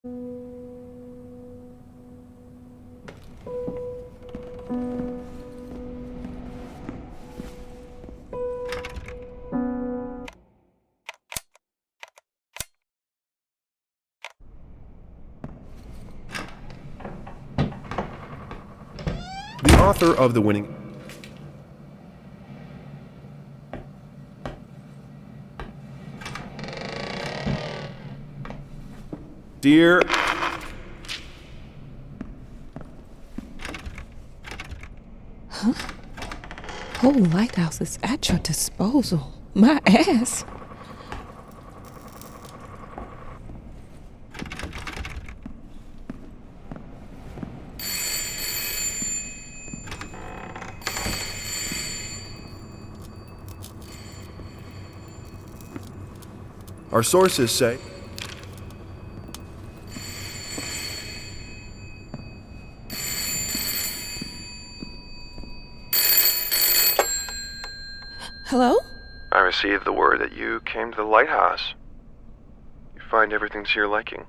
The author of the winning... Dear... Huh? Whole lighthouse is at your disposal. My ass. Our sources say... Hello? I received the word that you came to the lighthouse. You find everything to your liking.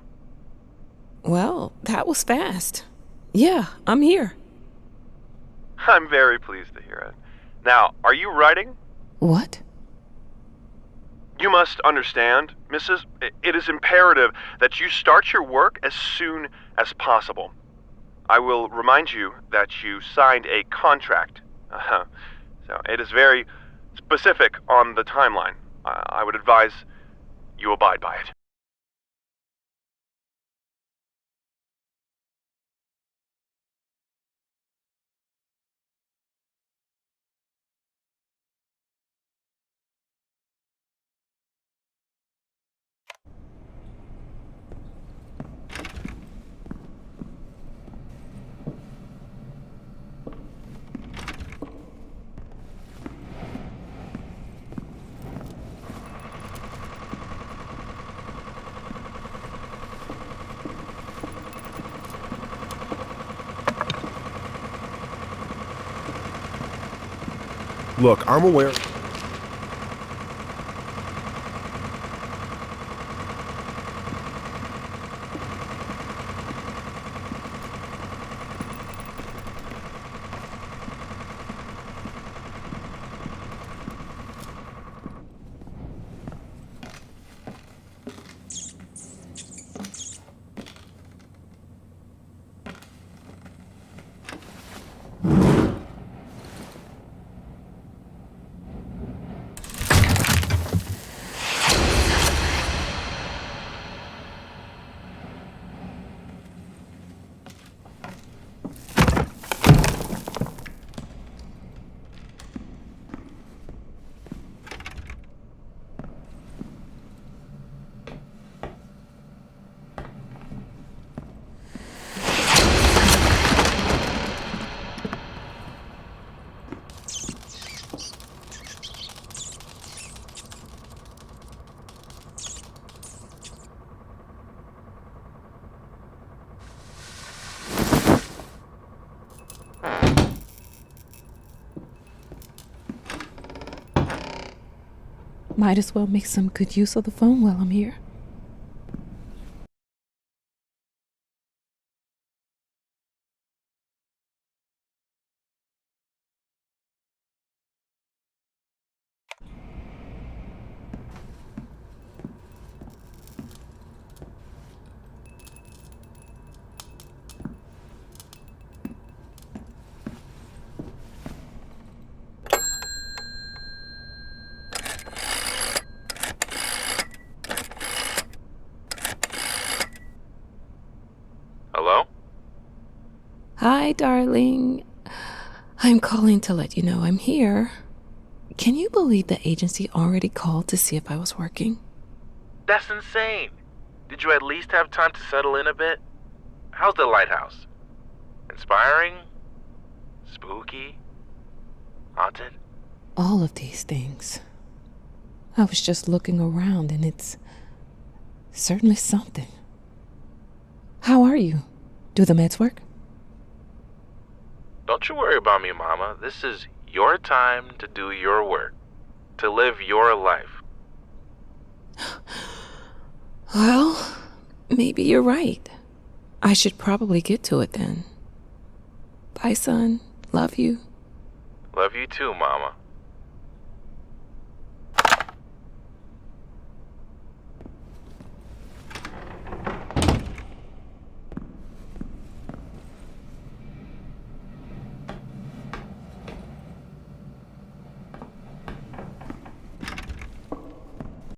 Well, that was fast. Yeah, I'm here. I'm very pleased to hear it. Now, are you writing? What? You must understand, Mrs. It is imperative that you start your work as soon as possible. I will remind you that you signed a contract. So it is very specific on the timeline. I would advise you abide by it. Look, I'm aware... Might as well make some good use of the phone while I'm here. Hello? Hi, darling. I'm calling to let you know I'm here. Can you believe the agency already called to see if I was working? That's insane. Did you at least have time to settle in a bit? How's the lighthouse? Inspiring? Spooky? Haunted? All of these things. I was just looking around and it's certainly something. How are you? Do the meds work? Don't you worry about me, Mama. This is your time to do your work. To live your life. Well, Maybe you're right. I should probably get to it then. Bye, son. Love you. Love you too, Mama.